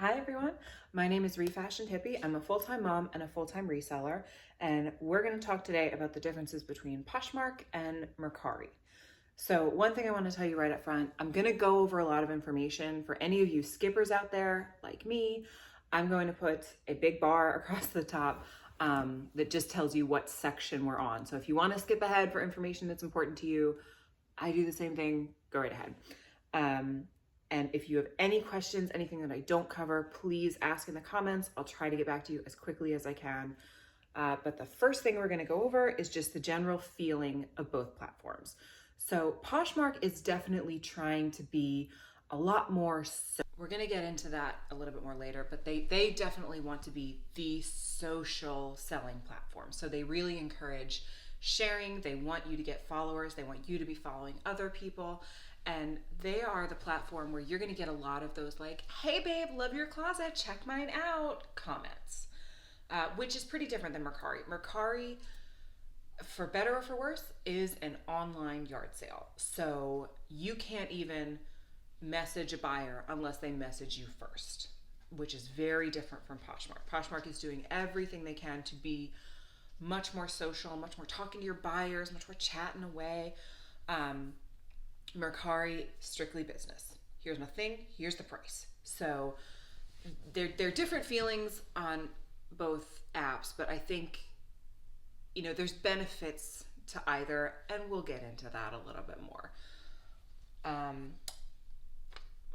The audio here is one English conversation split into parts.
Hi everyone, my name is Refashioned Hippie. I'm a full-time mom and a full-time reseller, and we're going to talk today about the differences between Poshmark and Mercari. So one thing I want to tell you right up front, I'm going to go over a lot of information. For any of you skippers out there like me, I'm going to put a big bar across the top that just tells you what section we're on. So if you want to skip ahead for information that's important to you, I do the same thing, go right ahead. And if you have any questions, anything that I don't cover, please ask in the comments. I'll try to get back to you as quickly as I can. But the first thing we're going to go over is just the general feeling of both platforms. So Poshmark is definitely trying to be a lot more. We're going to get into that a little bit more later, but they definitely want to be the social selling platform. So they really encourage sharing. They want you to get followers. They want you to be following other people. And they are the platform where you're going to get a lot of those like, hey babe, love your closet, check mine out comments, which is pretty different than Mercari. Mercari, for better or for worse, is an online yard sale. So you can't even message a buyer unless they message you first, which is very different from Poshmark. Poshmark is doing everything they can to be much more social, much more talking to your buyers, much more chatting away. Mercari, strictly business. Here's my thing, here's the price. So they're different feelings on both apps, but I think, there's benefits to either, and we'll get into that a little bit more. I'm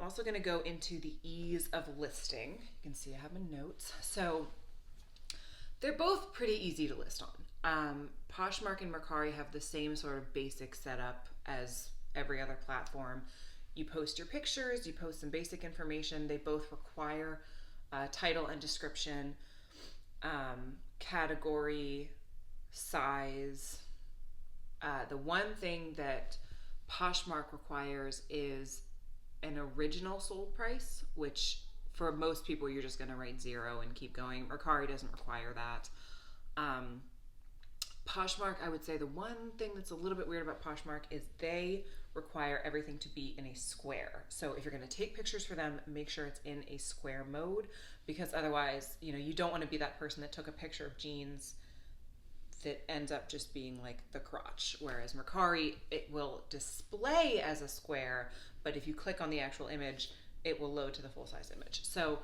also going to go into the ease of listing. You can see I have my notes. So they're both pretty easy to list on. Poshmark and Mercari have the same sort of basic setup as every other platform. You post your pictures, you post some basic information. They both require title and description, category, size. The one thing that Poshmark requires is an original sold price, which for most people you're just going to write 0 and keep going. Mercari doesn't require that. Poshmark, I would say the one thing that's a little bit weird about Poshmark is they require everything to be in a square. So if you're going to take pictures for them, make sure it's in a square mode, because otherwise, you don't want to be that person that took a picture of jeans that ends up just being like the crotch. Whereas Mercari, it will display as a square, but if you click on the actual image, it will load to the full-size image. So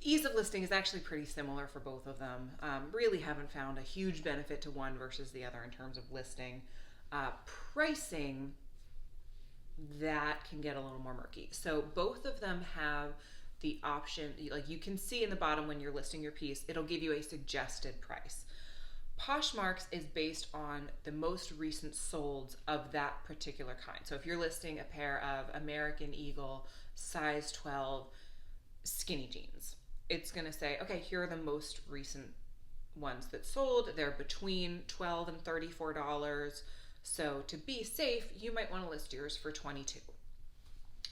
ease of listing is actually pretty similar for both of them. Really haven't found a huge benefit to one versus the other in terms of listing. Pricing, that can get a little more murky. So both of them have the option, like you can see in the bottom when you're listing your piece, it'll give you a suggested price. Poshmark's is based on the most recent solds of that particular kind. So if you're listing a pair of American Eagle size 12 skinny jeans, it's going to say, okay, here are the most recent ones that sold. They're between $12 and $34. So to be safe, you might want to list yours for $22.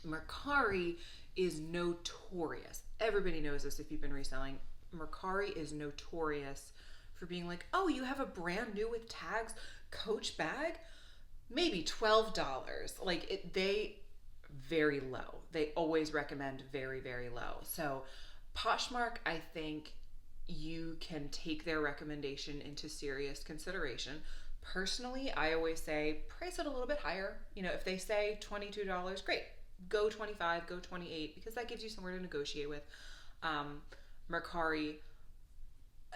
Mercari is notorious. Everybody knows this if you've been reselling. Mercari is notorious for being like, oh, you have a brand new with tags Coach bag? Maybe $12. They very low. They always recommend very, very low. So Poshmark, I think you can take their recommendation into serious consideration. Personally, I always say price it a little bit higher. If they say $22, great. Go 25, go 28, because that gives you somewhere to negotiate with. Mercari,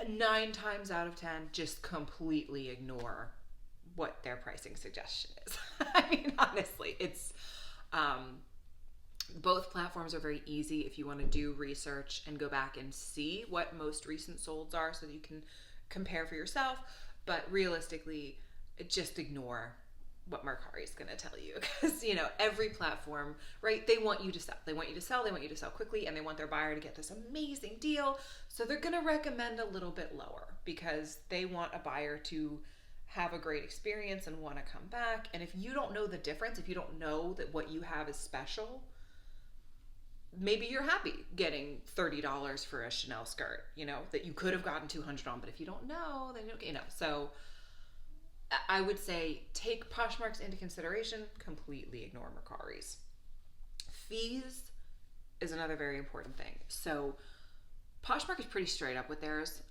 9 times out of 10, just completely ignore what their pricing suggestion is. I mean, honestly, it's both platforms are very easy if you want to do research and go back and see what most recent solds are so that you can compare for yourself. But realistically, just ignore what Mercari is going to tell you, because every platform, right, they want you to sell. They want you to sell quickly, and they want their buyer to get this amazing deal. So they're going to recommend a little bit lower because they want a buyer to have a great experience and want to come back. And if you don't know the difference, if you don't know that what you have is special, maybe you're happy getting $30 for a Chanel skirt, that you could have gotten $200 on, but if you don't know, then so I would say take Poshmark's into consideration, completely ignore Mercari's. Fees, is another very important thing. So Poshmark is pretty straight up with theirs.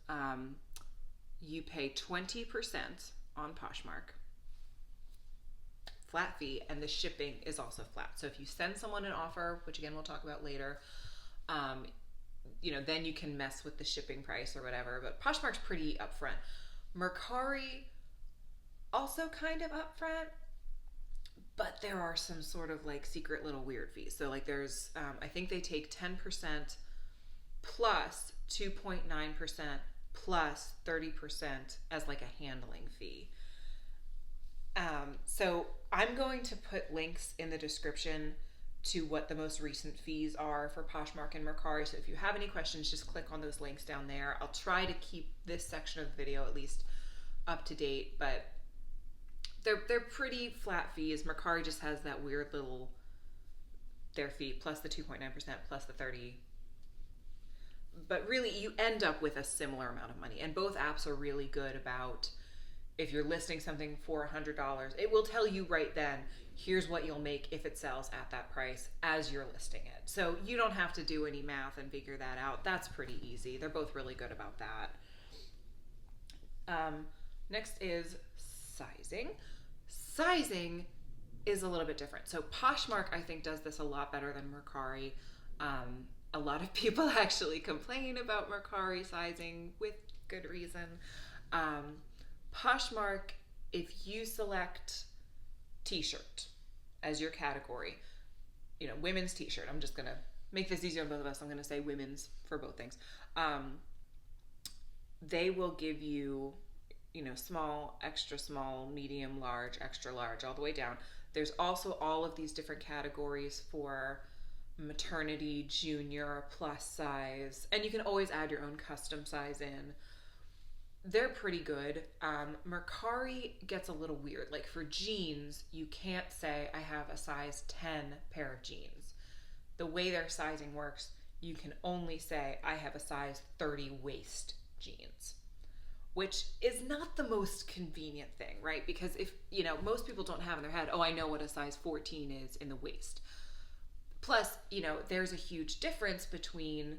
You pay 20% on Poshmark, flat fee, and the shipping is also flat. So if you send someone an offer, which again we'll talk about later, then you can mess with the shipping price or whatever. But Poshmark's pretty upfront. Mercari also kind of upfront, but there are some sort of like secret little weird fees. So like there's, I think they take 10% plus 2.9% plus 30% as like a handling fee. So I'm going to put links in the description to what the most recent fees are for Poshmark and Mercari. So if you have any questions, just click on those links down there. I'll try to keep this section of the video at least up to date, but they're pretty flat fees. Mercari just has that weird little, their fee plus the 2.9% plus the 30. But really you end up with a similar amount of money. And both apps are really good about, if you're listing something for $100, it will tell you right then, here's what you'll make if it sells at that price as you're listing it. So you don't have to do any math and figure that out. That's pretty easy. They're both really good about that. Next is sizing. Sizing is a little bit different. So Poshmark, I think, does this a lot better than Mercari. A lot of people actually complain about Mercari sizing with good reason. Poshmark, if you select t-shirt as your category, women's t-shirt, I'm just going to make this easier on both of us. I'm going to say women's for both things. They will give you, small, extra small, medium, large, extra large, all the way down. There's also all of these different categories for maternity, junior, plus size, and you can always add your own custom size in. They're pretty good. Mercari gets a little weird. Like for jeans, you can't say I have a size 10 pair of jeans. The way their sizing works, you can only say I have a size 30 waist jeans, which is not the most convenient thing, right? Because if, most people don't have in their head, oh, I know what a size 14 is in the waist. Plus, there's a huge difference between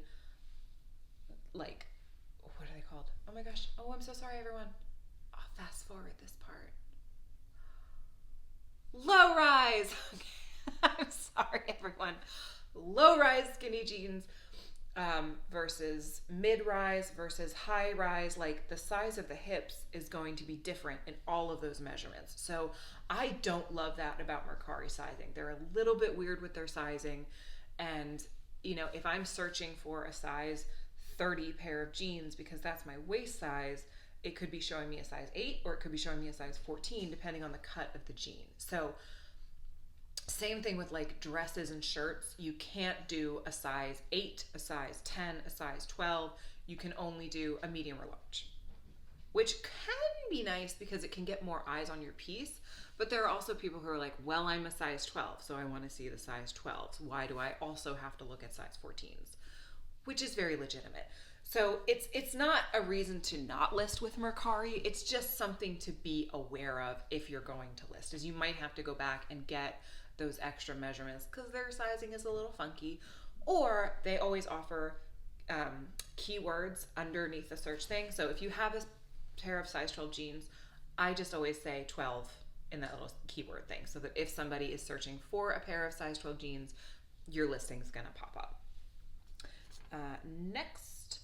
like, what are they called? Oh my gosh. Oh, I'm so sorry, everyone. I'll fast forward this part. Low rise. I'm sorry, everyone. Low rise skinny jeans versus mid rise versus high rise. Like the size of the hips is going to be different in all of those measurements. So I don't love that about Mercari sizing. They're a little bit weird with their sizing. And, if I'm searching for a size 30 pair of jeans because that's my waist size, it could be showing me a size 8 or it could be showing me a size 14 depending on the cut of the jean. So same thing with like dresses and shirts. You can't do a size 8, a size 10, a size 12. You can only do a medium or large, which can be nice because it can get more eyes on your piece. But there are also people who are like, well, I'm a size 12, so I want to see the size 12s. Why do I also have to look at size 14s? Which is very legitimate. So it's not a reason to not list with Mercari. It's just something to be aware of if you're going to list, is you might have to go back and get those extra measurements because their sizing is a little funky. Or they always offer keywords underneath the search thing. So if you have a pair of size 12 jeans, I just always say 12 in that little keyword thing so that if somebody is searching for a pair of size 12 jeans, your listing is going to pop up. Next,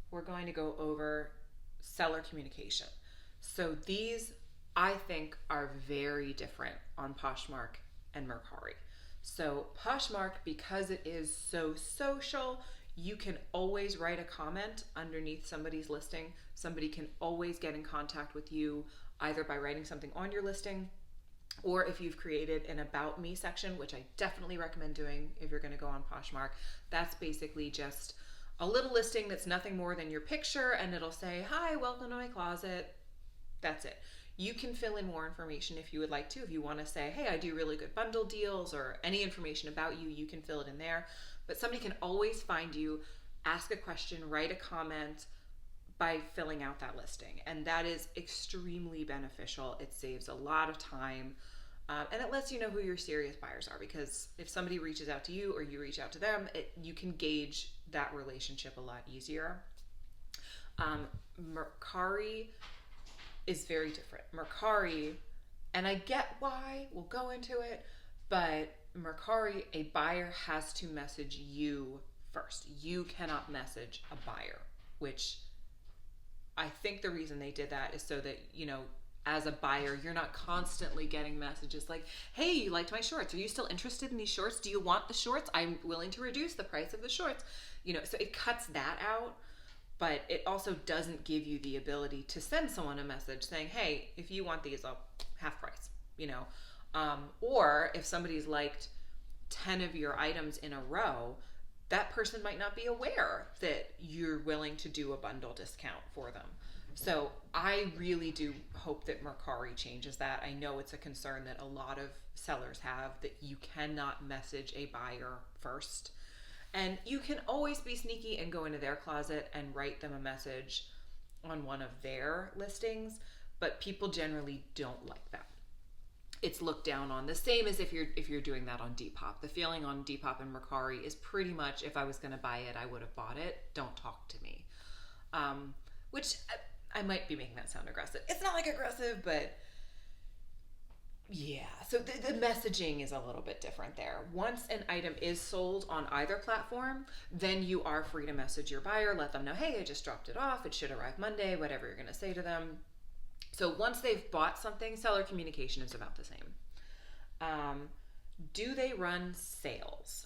we're going to go over seller communication. So these, I think, are very different on Poshmark and Mercari. So Poshmark, because it is so social, you can always write a comment underneath somebody's listing. Somebody can always get in contact with you either by writing something on your listing, or if you've created an About Me section, which I definitely recommend doing if you're going to go on Poshmark. That's basically just a little listing that's nothing more than your picture, and it'll say, hi, welcome to my closet. That's it. You can fill in more information if you would like to. If you want to say, hey, I do really good bundle deals, or any information about you, you can fill it in there. But somebody can always find you, ask a question, write a comment by filling out that listing. And that is extremely beneficial. It saves a lot of time. And it lets you know who your serious buyers are, because if somebody reaches out to you or you reach out to them, you can gauge that relationship a lot easier. Mercari is very different. Mercari, and I get why, we'll go into it, but Mercari, a buyer has to message you first. You cannot message a buyer, which I think the reason they did that is so that, as a buyer, you're not constantly getting messages like, hey, you liked my shorts. Are you still interested in these shorts? Do you want the shorts? I'm willing to reduce the price of the shorts. So it cuts that out, but it also doesn't give you the ability to send someone a message saying, hey, if you want these, I'll half price, or if somebody's liked 10 of your items in a row, that person might not be aware that you're willing to do a bundle discount for them. So I really do hope that Mercari changes that. I know it's a concern that a lot of sellers have, that you cannot message a buyer first. And you can always be sneaky and go into their closet and write them a message on one of their listings, but people generally don't like that. It's looked down on, the same as if you're doing that on Depop. The feeling on Depop and Mercari is pretty much, if I was going to buy it, I would have bought it. Don't talk to me. Which I might be making that sound aggressive. It's not like aggressive, but yeah. So the messaging is a little bit different there. Once an item is sold on either platform, then you are free to message your buyer, let them know, hey, I just dropped it off. It should arrive Monday, whatever you're going to say to them. So once they've bought something, seller communication is about the same. Do they run sales?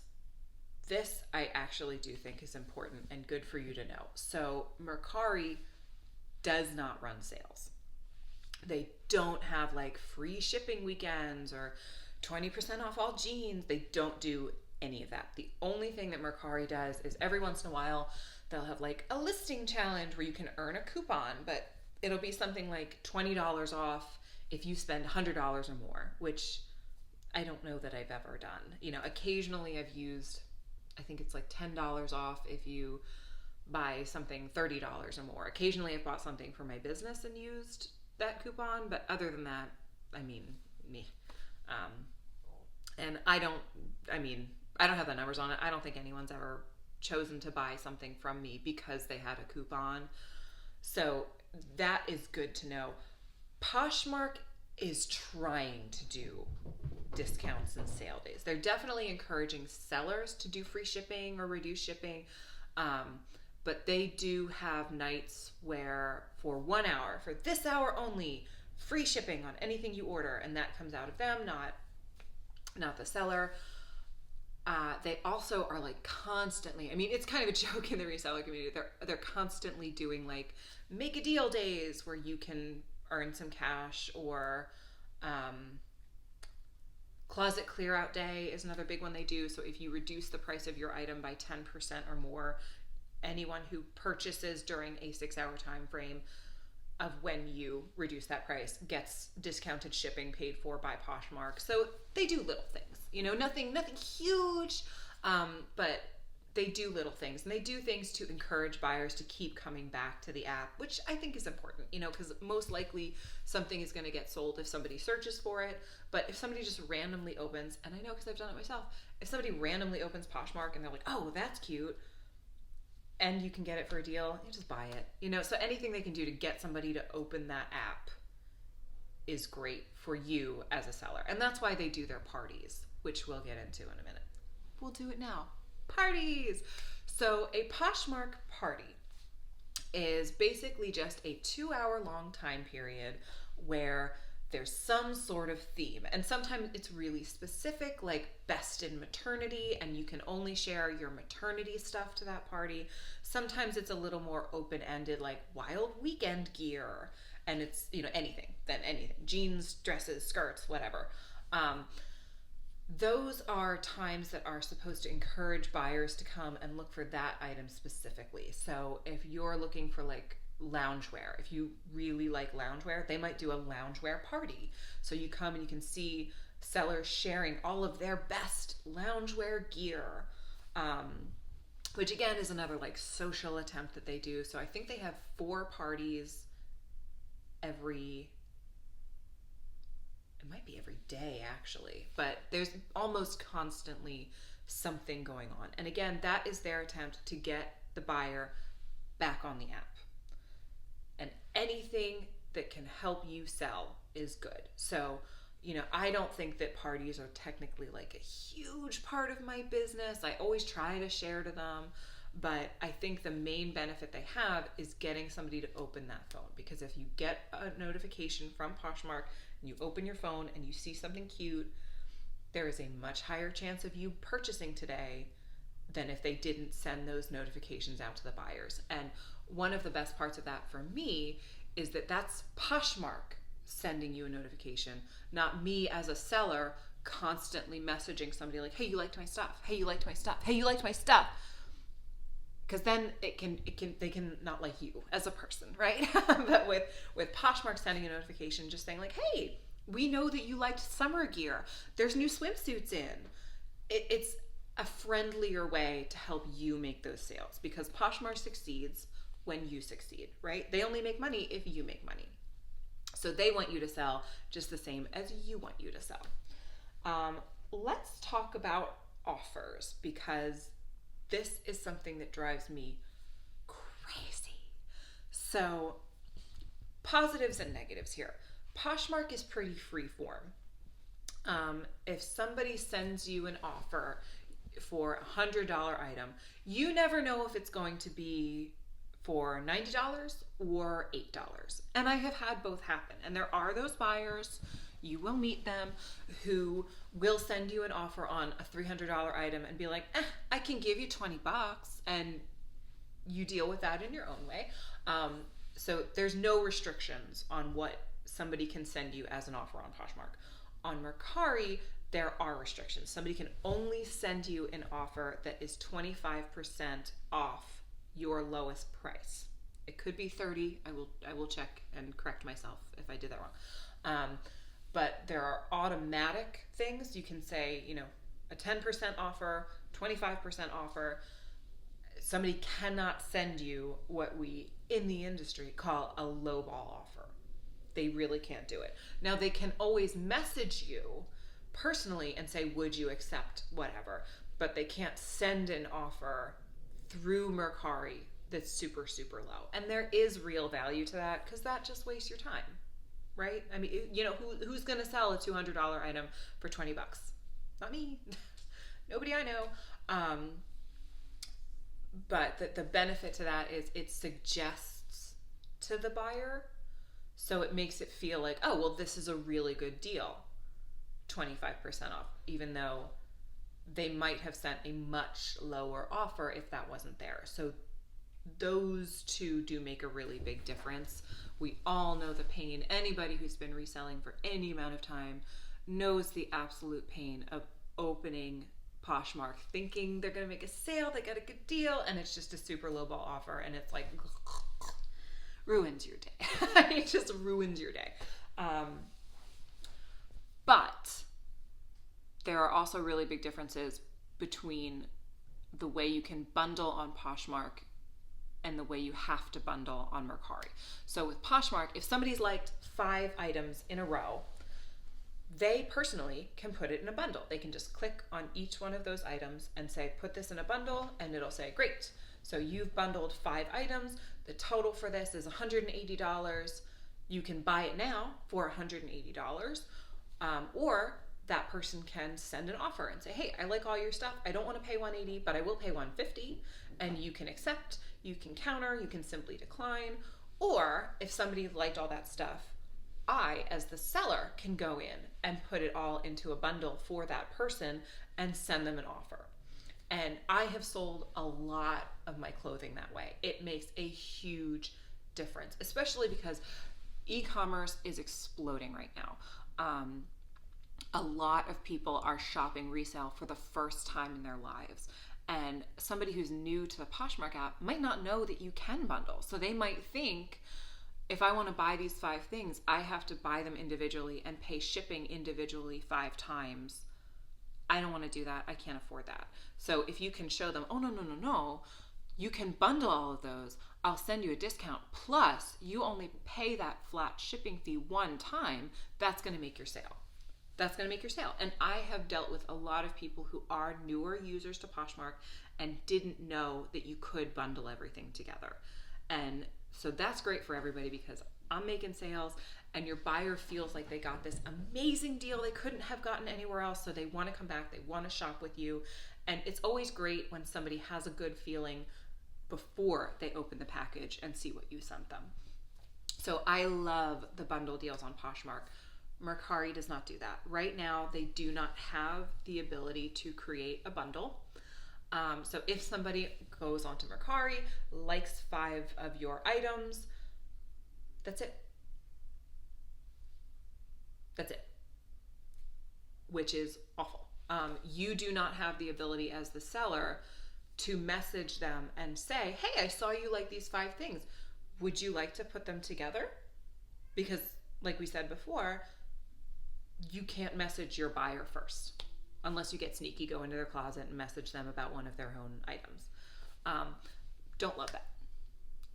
This I actually do think is important and good for you to know. So Mercari does not run sales. They don't have like free shipping weekends or 20% off all jeans. They don't do any of that. The only thing that Mercari does is every once in a while they'll have like a listing challenge where you can earn a coupon, but it'll be something like $20 off if you spend $100 or more, which I don't know that I've ever done. Occasionally I've used, I think it's like $10 off if you buy something $30 or more. Occasionally I've bought something for my business and used that coupon, but other than that, me. And I don't have the numbers on it. I don't think anyone's ever chosen to buy something from me because they had a coupon. So that is good to know. Poshmark is trying to do discounts and sale days. They're definitely encouraging sellers to do free shipping or reduced shipping. But they do have nights where for 1 hour, for this hour only, free shipping on anything you order, and that comes out of them, not the seller. They also are like constantly, it's kind of a joke in the reseller community. They're constantly doing like make a deal days where you can earn some cash, or closet clear out day is another big one they do. So if you reduce the price of your item by 10% or more, anyone who purchases during a 6-hour time frame of when you reduce that price gets discounted shipping paid for by Poshmark. So they do little things, nothing huge, but they do little things, and they do things to encourage buyers to keep coming back to the app, which I think is important, because most likely something is going to get sold if somebody searches for it. But if somebody just randomly opens, and I know because I've done it myself, if somebody randomly opens Poshmark and they're like, oh, that's cute, and you can get it for a deal, you just buy it. So anything they can do to get somebody to open that app is great for you as a seller. And that's why they do their parties, which we'll get into in a minute. We'll do it now. Parties! So a Poshmark party is basically just a 2-hour long time period where there's some sort of theme. And sometimes it's really specific, like best in maternity, and you can only share your maternity stuff to that party. Sometimes it's a little more open-ended, like wild weekend gear, and it's, anything, jeans, dresses, skirts, whatever. Those are times that are supposed to encourage buyers to come and look for that item specifically. So if you're looking for like loungewear, if you really like loungewear, they might do a loungewear party. So you come and you can see sellers sharing all of their best loungewear gear, which again is another like social attempt that they do. So I think they have 4 parties every it might be every day actually, but there's almost constantly something going on. And again, that is their attempt to get the buyer back on the app. And anything that can help you sell is good. So, I don't think that parties are technically like a huge part of my business. I always try to share to them, but I think the main benefit they have is getting somebody to open that phone. Because if you get a notification from Poshmark and you open your phone and you see something cute, there is a much higher chance of you purchasing today than if they didn't send those notifications out to the buyers. And one of the best parts of that for me is that that's Poshmark sending you a notification, not me as a seller constantly messaging somebody like, hey, you liked my stuff. Hey, you liked my stuff. Hey, you liked my stuff. Because then they can not like you as a person, right? But with Poshmark sending a notification, just saying like, hey, we know that you liked summer gear. There's new swimsuits in. It's a friendlier way to help you make those sales, because Poshmark succeeds when you succeed, right? They only make money if you make money. So they want you to sell just the same as you want you to sell. Let's talk about offers, because this is something that drives me crazy. So positives and negatives here. Poshmark is pretty free form. If somebody sends you an offer for a $100 item, you never know if it's going to be for $90 or $8. And I have had both happen. And there are those buyers, you will meet them, who will send you an offer on a $300 item and be like, I can give you $20, and you deal with that in your own way. So there's no restrictions on what somebody can send you as an offer on Poshmark. On Mercari, there are restrictions. Somebody can only send you an offer that is 25% off your lowest price. It could be 30. I will check and correct myself if I did that wrong. But there are automatic things. You can say, a 10% offer, 25% offer. Somebody cannot send you what we in the industry call a lowball offer. They really can't do it. Now, they can always message you personally and say, would you accept whatever? But they can't send an offer through Mercari that's super, super low. And there is real value to that, because that just wastes your time, right? I mean, who's going to sell a $200 item for $20? Not me. Nobody I know. But the benefit to that is it suggests to the buyer, so it makes it feel like, oh, well, this is a really good deal, 25% off, even though they might have sent a much lower offer if that wasn't there. So those two do make a really big difference. We all know the pain. Anybody who's been reselling for any amount of time knows the absolute pain of opening Poshmark thinking they're going to make a sale, they got a good deal, and it's just a super lowball offer, and it's like ruins your day. It just ruins your day. But there are also really big differences between the way you can bundle on Poshmark and the way you have to bundle on Mercari. So with Poshmark, if somebody's liked 5 items in a row, they personally can put it in a bundle. They can just click on each one of those items and say, put this in a bundle, and it'll say, great. So you've bundled 5 items. The total for this is $180. You can buy it now for $180. Or that person can send an offer and say, hey, I like all your stuff. I don't want to pay $180, but I will pay $150. And you can accept, you can counter, you can simply decline. Or if somebody liked all that stuff, I, as the seller, can go in and put it all into a bundle for that person and send them an offer. And I have sold a lot of my clothing that way. It makes a huge difference, especially because e-commerce is exploding right now. A lot of people are shopping resale for the first time in their lives. And somebody who's new to the Poshmark app might not know that you can bundle. So they might think, if I want to buy these 5 things, I have to buy them individually and pay shipping individually 5 times. I don't want to do that. I can't afford that. So if you can show them, oh, no, you can bundle all of those. I'll send you a discount. Plus, you only pay that flat shipping fee one time. That's going to make your sale. That's going to make your sale. And I have dealt with a lot of people who are newer users to Poshmark and didn't know that you could bundle everything together. And so that's great for everybody because I'm making sales and your buyer feels like they got this amazing deal they couldn't have gotten anywhere else. So they want to come back, they want to shop with you. And it's always great when somebody has a good feeling before they open the package and see what you sent them. So I love the bundle deals on Poshmark. Mercari does not do that. Right now, they do not have the ability to create a bundle. So if somebody goes onto Mercari, likes 5 of your items, that's it. That's it. Which is awful. You do not have the ability as the seller to message them and say, hey, I saw you like these 5 things. Would you like to put them together? Because like we said before, you can't message your buyer first unless you get sneaky, go into their closet and message them about one of their own items. Don't love that.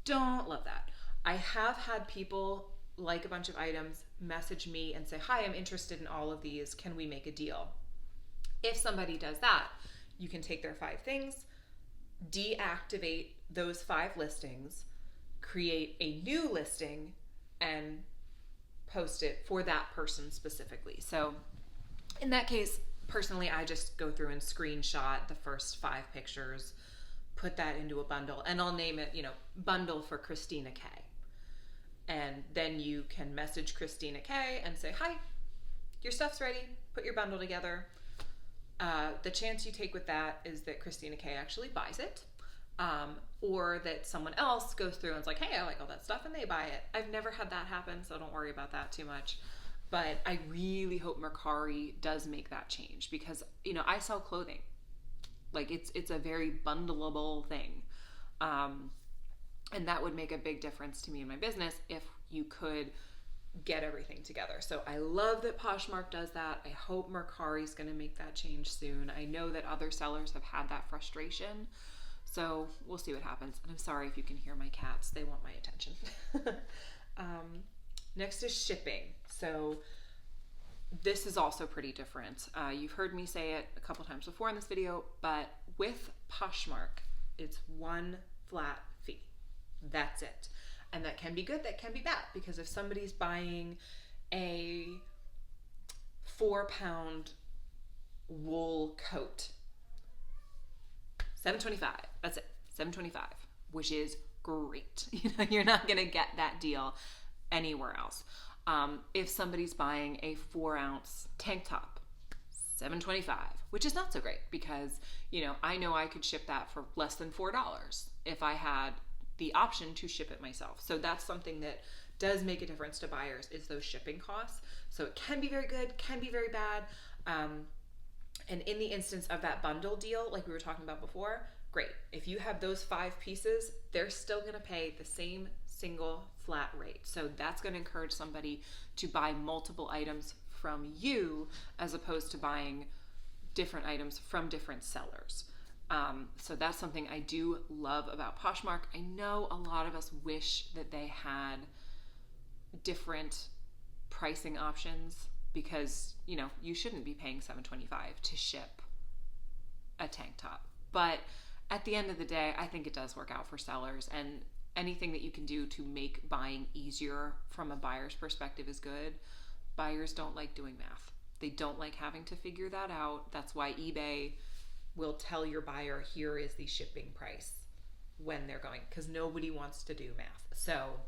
Don't love that. I have had people like a bunch of items message me and say, hi, I'm interested in all of these. Can we make a deal? If somebody does that, you can take their 5 things, deactivate those 5 listings, create a new listing, and post it for that person specifically. So in that case, personally, I just go through and screenshot the first 5 pictures, put that into a bundle, and I'll name it, bundle for Christina K. And then you can message Christina K and say, hi, your stuff's ready, put your bundle together. The chance you take with that is that Christina K actually buys it. Or that someone else goes through and is like, hey, I like all that stuff, and they buy it. I've never had that happen, so don't worry about that too much. But I really hope Mercari does make that change because, I sell clothing. Like it's a very bundleable thing. And that would make a big difference to me in my business if you could get everything together. So I love that Poshmark does that. I hope Mercari is going to make that change soon. I know that other sellers have had that frustration. So we'll see what happens. And I'm sorry if you can hear my cats. They want my attention. Next is shipping. So this is also pretty different. You've heard me say it a couple times before in this video, but with Poshmark, it's one flat fee. That's it. And that can be good, that can be bad, because if somebody's buying a 4-pound wool coat, $7.25. That's it. $7.25, which is great. You're not going to get that deal anywhere else. If somebody's buying a 4-ounce tank top, $7.25, which is not so great because, I know I could ship that for less than $4 if I had the option to ship it myself. So that's something that does make a difference to buyers is those shipping costs. So it can be very good, can be very bad. And in the instance of that bundle deal, like we were talking about before, great. If you have those 5 pieces, they're still going to pay the same single flat rate. So that's going to encourage somebody to buy multiple items from you as opposed to buying different items from different sellers. So that's something I do love about Poshmark. I know a lot of us wish that they had different pricing options because, you shouldn't be paying $7.25 to ship a tank top. But at the end of the day, I think it does work out for sellers, and anything that you can do to make buying easier from a buyer's perspective is good. Buyers don't like doing math. They don't like having to figure that out. That's why eBay will tell your buyer, here is the shipping price when they're going, because nobody wants to do math. So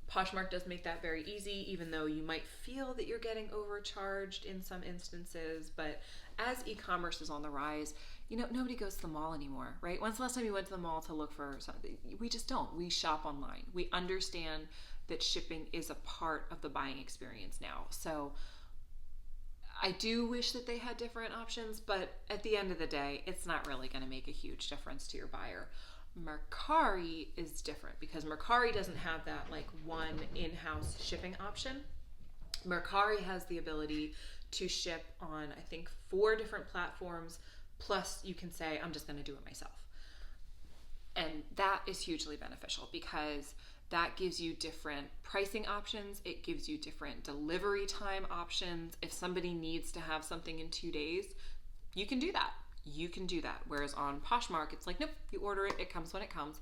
Poshmark does make that very easy, even though you might feel that you're getting overcharged in some instances. But as e-commerce is on the rise, nobody goes to the mall anymore, right? When's the last time you went to the mall to look for something? We just don't. We shop online. We understand that shipping is a part of the buying experience now. So I do wish that they had different options, but at the end of the day, it's not really going to make a huge difference to your buyer. Mercari is different because Mercari doesn't have that one in-house shipping option. Mercari has the ability to ship on, I think, 4 different platforms, plus you can say, I'm just going to do it myself. And that is hugely beneficial because That gives you different pricing options. It gives you different delivery time options. If somebody needs to have something in 2 days, you can do that. You can do that. Whereas on Poshmark, it's like, nope, you order it, it comes when it comes.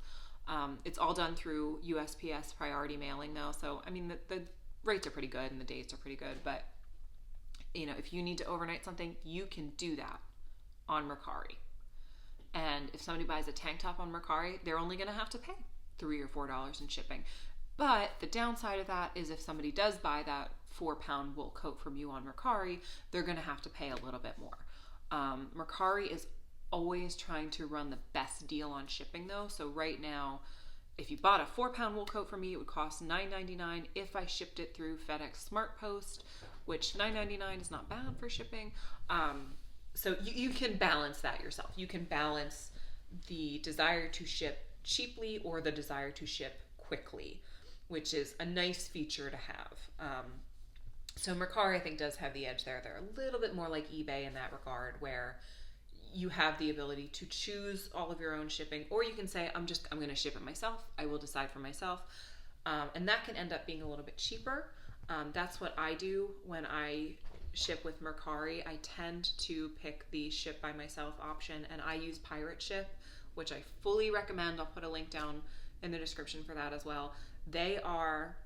It's all done through USPS priority mailing though. So, I mean, the rates are pretty good and the dates are pretty good. But, you know, if you need to overnight something, you can do that on Mercari. And if somebody buys a tank top on Mercari, they're only going to have to pay $3 or $4 in shipping. But the downside of that is if somebody does buy that 4-pound wool coat from you on Mercari, they're going to have to pay a little bit more. Mercari is always trying to run the best deal on shipping though. So right now, if you bought a 4-pound wool coat from me, it would cost $9.99 if I shipped it through FedEx Smart Post, which $9.99 is not bad for shipping. So you can balance that yourself. You can balance the desire to ship cheaply or the desire to ship quickly, which is a nice feature to have. So Mercari, I think, does have the edge there. They're a little bit more like eBay in that regard, where you have the ability to choose all of your own shipping, or you can say, I'm going to ship it myself. I will decide for myself. And that can end up being a little bit cheaper. That's what I do when I ship with Mercari. I tend to pick the ship by myself option, and I use Pirateship, which I fully recommend. I'll put a link down in the description for that as well. They are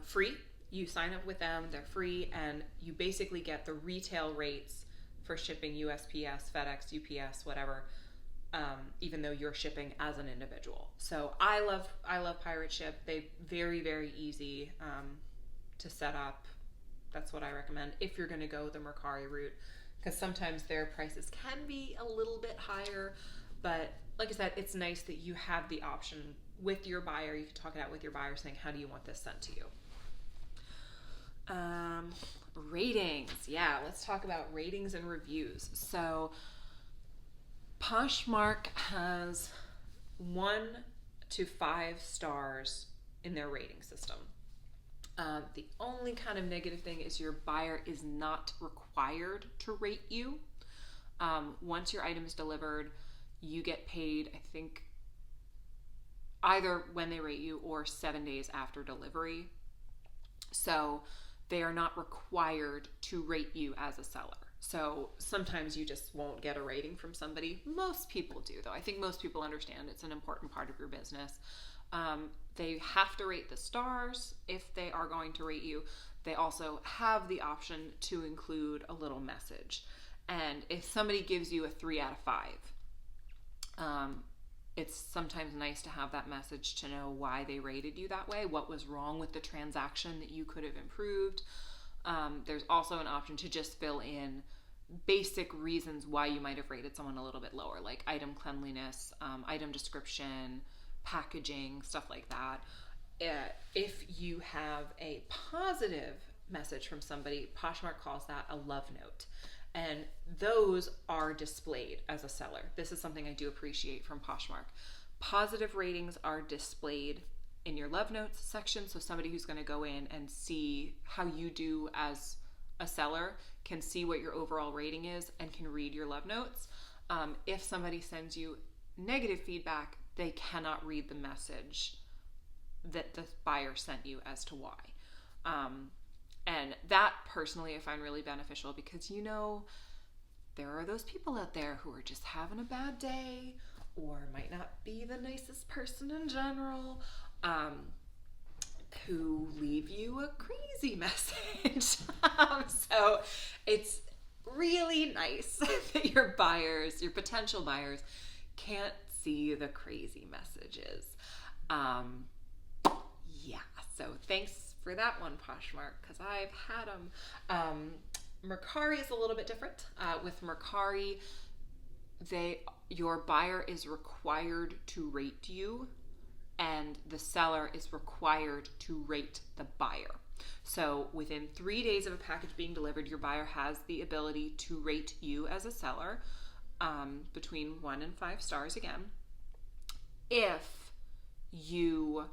free. You sign up with them, they're free, and you basically get the retail rates for shipping USPS, FedEx, UPS, whatever, even though you're shipping as an individual. So I love Pirateship. They very, very easy to set up. That's what I recommend if you're going to go the Mercari route, because sometimes their prices can be a little bit higher, but like I said, it's nice that you have the option with your buyer. You can talk it out with your buyer saying, how do you want this sent to you? Ratings. Yeah, let's talk about ratings and reviews. So Poshmark has 1 to 5 stars in their rating system. The only kind of negative thing is your buyer is not required to rate you. Once your item is delivered, you get paid, I think, either when they rate you or 7 days after delivery. So they are not required to rate you as a seller. So sometimes you just won't get a rating from somebody. Most people do, though. I think most people understand it's an important part of your business. They have to rate the stars if they are going to rate you. They also have the option to include a little message. And if somebody gives you a 3 out of 5, it's sometimes nice to have that message to know why they rated you that way, what was wrong with the transaction that you could have improved. There's also an option to just fill in basic reasons why you might have rated someone a little bit lower, like item cleanliness, item description, packaging, stuff like that. If you have a positive message from somebody, Poshmark calls that a love note. And those are displayed as a seller. This is something I do appreciate from Poshmark. Positive ratings are displayed in your love notes section, so somebody who's going to go in and see how you do as a seller can see what your overall rating is and can read your love notes. If somebody sends you negative feedback, they cannot read the message that the buyer sent you as to why. And that personally I find really beneficial because, you know, there are those people out there who are just having a bad day or might not be the nicest person in general, who leave you a crazy message. So it's really nice that your buyers, your potential buyers, can't see the crazy messages. Yeah, so thanks for that one, Poshmark, because I've had them. Mercari is a little bit different. With Mercari, your buyer is required to rate you, and the seller is required to rate the buyer. So within 3 days of a package being delivered, your buyer has the ability to rate you as a seller, between 1 and 5 stars again. If you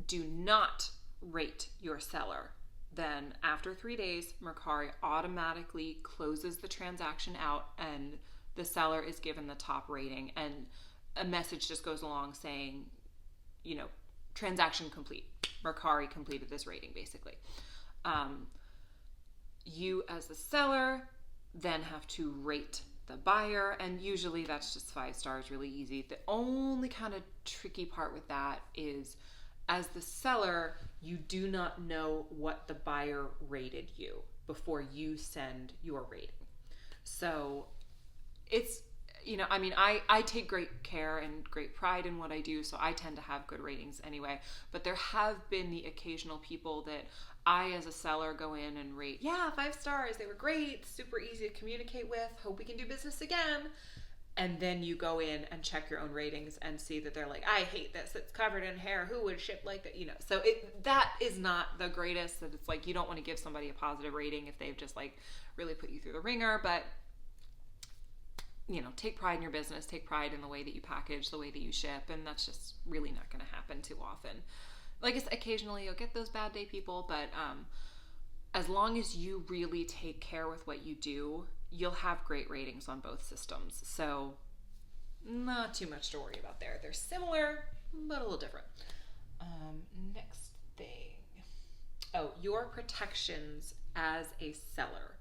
do not rate your seller, then after 3 days, Mercari automatically closes the transaction out and the seller is given the top rating. And a message just goes along saying, transaction complete. Mercari completed this rating, basically. You as the seller then have to rate the buyer, and usually that's just 5 stars, really easy. The only kind of tricky part with that is, as the seller, you do not know what the buyer rated you before you send your rating. So it's, I take great care and great pride in what I do, so I tend to have good ratings anyway. But there have been the occasional people that I, as a seller, go in and rate, 5 stars, they were great, super easy to communicate with, hope we can do business again. And then you go in and check your own ratings and see that they're like, I hate this, it's covered in hair, who would ship like that? So that is not the greatest. That it's like, you don't want to give somebody a positive rating if they've just like really put you through the ringer. But take pride in your business, take pride in the way that you package, the way that you ship, and that's just really not going to happen too often. Like I said, occasionally you'll get those bad day people, but as long as you really take care with what you do, you'll have great ratings on both systems. So not too much to worry about there. They're similar, but a little different. Next thing. Your protections as a seller.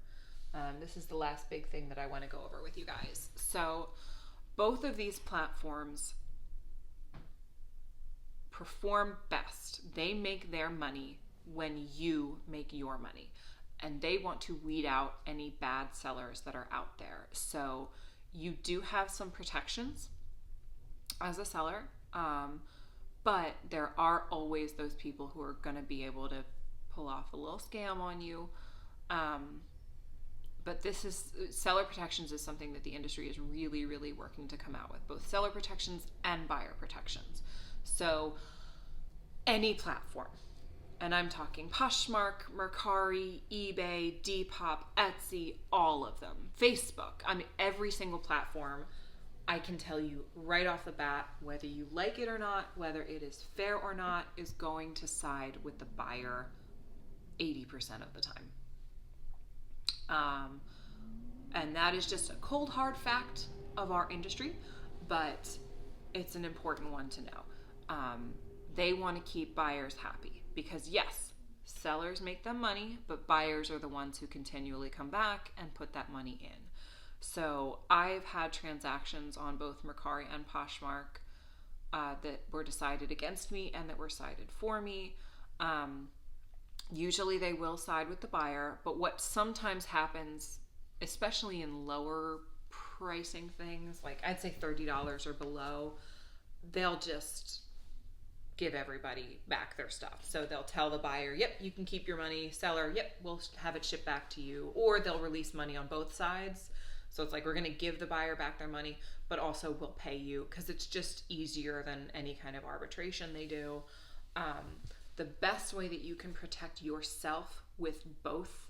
This is the last big thing that I want to go over with you guys. So both of these platforms perform best. They make their money when you make your money, and they want to weed out any bad sellers that are out there. So you do have some protections as a seller, but there are always those people who are going to be able to pull off a little scam on you. But seller protections is something that the industry is really, really working to come out with, both seller protections and buyer protections. So any platform, and I'm talking Poshmark, Mercari, eBay, Depop, Etsy, all of them, Facebook, every single platform, I can tell you right off the bat, whether you like it or not, whether it is fair or not, is going to side with the buyer 80% of the time. And that is just a cold, hard fact of our industry, but it's an important one to know. They want to keep buyers happy because, yes, sellers make them money, but buyers are the ones who continually come back and put that money in. So I've had transactions on both Mercari and Poshmark that were decided against me and that were sided for me. Usually they will side with the buyer, but what sometimes happens, especially in lower pricing things, like I'd say $30 or below, they'll just give everybody back their stuff. So they'll tell the buyer, yep, you can keep your money. Seller, yep, we'll have it shipped back to you. Or they'll release money on both sides. So it's like, we're going to give the buyer back their money, but also we'll pay you, because it's just easier than any kind of arbitration they do. The best way that you can protect yourself with both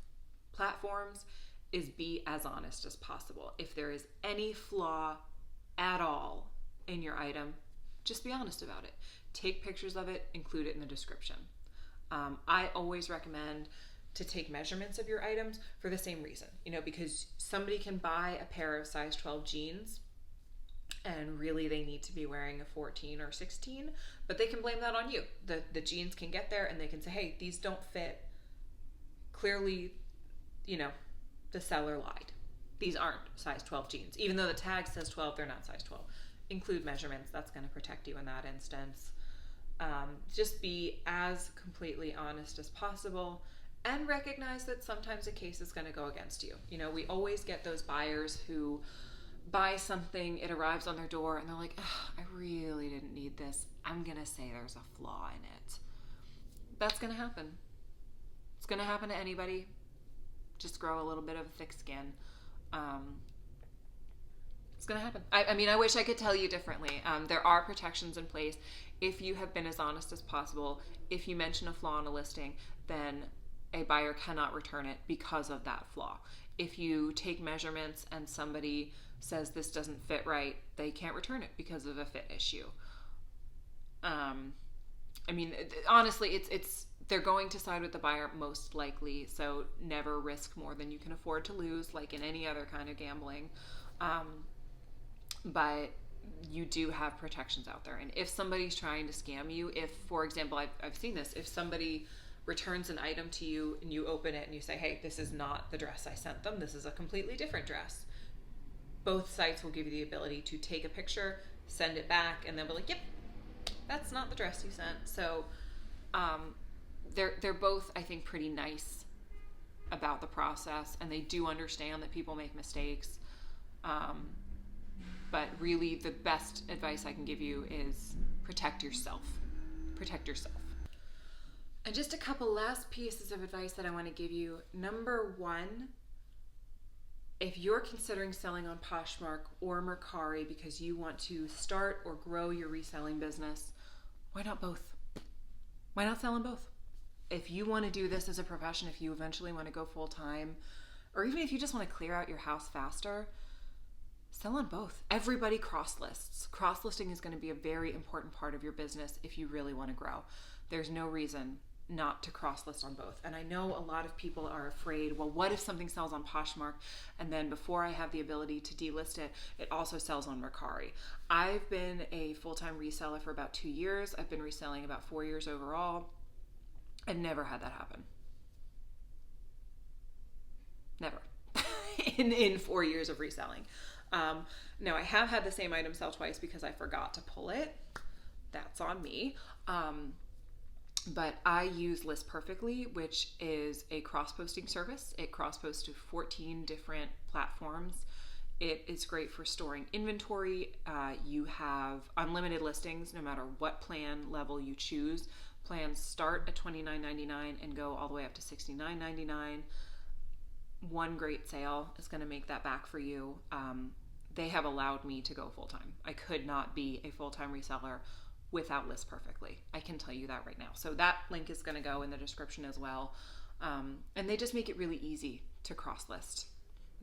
platforms is be as honest as possible. If there is any flaw at all in your item, just be honest about it. Take pictures of it, include it in the description. I always recommend to take measurements of your items for the same reason, because somebody can buy a pair of size 12 jeans and really they need to be wearing a 14 or 16, but they can blame that on you. The jeans can get there and they can say, hey, these don't fit. Clearly, the seller lied. These aren't size 12 jeans. Even though the tag says 12, they're not size 12. Include measurements. That's going to protect you in that instance. Just be as completely honest as possible and recognize that sometimes a case is going to go against you. We always get those buyers who buy something, it arrives on their door, and they're like, I really didn't need this. I'm going to say there's a flaw in it. That's going to happen. It's going to happen to anybody. Just grow a little bit of thick skin. It's going to happen. I wish I could tell you differently. There are protections in place. If you have been as honest as possible, if you mention a flaw in a listing, then a buyer cannot return it because of that flaw. If you take measurements and somebody says this doesn't fit right, they can't return it because of a fit issue. Honestly, it's they're going to side with the buyer most likely, so never risk more than you can afford to lose, like in any other kind of gambling. But you do have protections out there. And if somebody's trying to scam you, if, for example, I've seen this, if somebody returns an item to you and you open it and you say, hey, this is not the dress I sent them, this is a completely different dress, both sites will give you the ability to take a picture, send it back, and they'll be like, yep, that's not the dress you sent. So they're both, I think, pretty nice about the process, and they do understand that people make mistakes. But really, the best advice I can give you is protect yourself. Protect yourself. And just a couple last pieces of advice that I want to give you. Number one, if you're considering selling on Poshmark or Mercari because you want to start or grow your reselling business, why not both? Why not sell on both? If you want to do this as a profession, if you eventually want to go full time, or even if you just want to clear out your house faster, sell on both. Everybody cross lists. Cross listing is going to be a very important part of your business if you really want to grow. There's no reason not to cross list on both. And I know a lot of people are afraid, well, what if something sells on Poshmark and then before I have the ability to delist it, it also sells on Mercari? I've been a full-time reseller for about 2 years. I've been reselling about 4 years overall. I've never had that happen. Never. in 4 years of reselling. Now I have had the same item sell twice because I forgot to pull it. That's on me. But I use List Perfectly, which is a cross-posting service. It cross-posts to 14 different platforms. It is great for storing inventory. You have unlimited listings no matter what plan level you choose. Plans start at $29.99 and go all the way up to $69.99. One great sale is going to make that back for you. They have allowed me to go full-time. I could not be a full-time reseller without List Perfectly. I can tell you that right now. So that link is going to go in the description as well. And they just make it really easy to cross-list.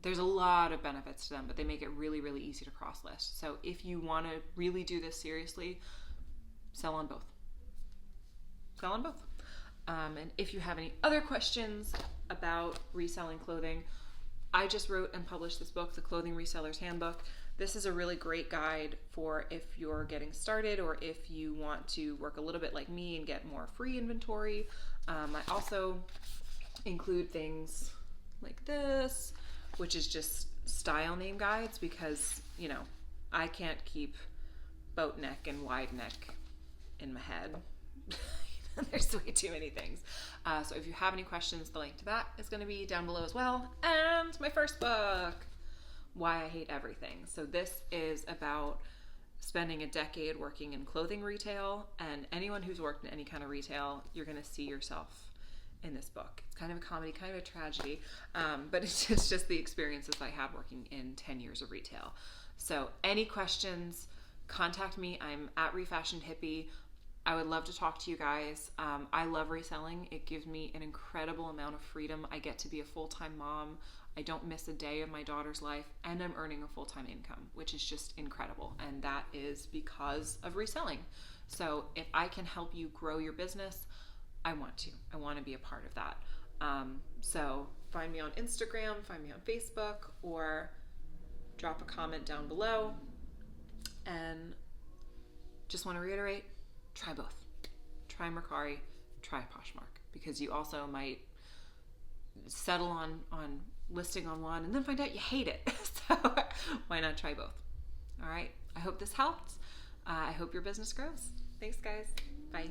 There's a lot of benefits to them, but they make it really, really easy to cross-list. So if you want to really do this seriously, sell on both. Sell on both. And if you have any other questions about reselling clothing, I just wrote and published this book, The Clothing Reseller's Handbook. This is a really great guide for if you're getting started or if you want to work a little bit like me and get more free inventory. I also include things like this, which is just style name guides because, you know, I can't keep boat neck and wide neck in my head. There's way too many things. So if you have any questions, the link to that is going to be down below as well. And my first book, Why I Hate Everything. So this is about spending a decade working in clothing retail, and anyone who's worked in any kind of retail, you're going to see yourself in this book. It's kind of a comedy, kind of a tragedy, but it's just the experiences I had working in 10 years of retail. So any questions, contact me. I'm at ReFashionedHippie. I would love to talk to you guys. I love reselling. It gives me an incredible amount of freedom. I get to be a full-time mom. I don't miss a day of my daughter's life, and I'm earning a full-time income, which is just incredible. And that is because of reselling. So if I can help you grow your business, I want to. I want to be a part of that. So find me on Instagram, find me on Facebook, or drop a comment down below. And just want to reiterate, try both. Try Mercari, try Poshmark, because you also might settle on listing on one and then find out you hate it. So why not try both? All right. I hope this helped. I hope your business grows. Thanks, guys. Bye.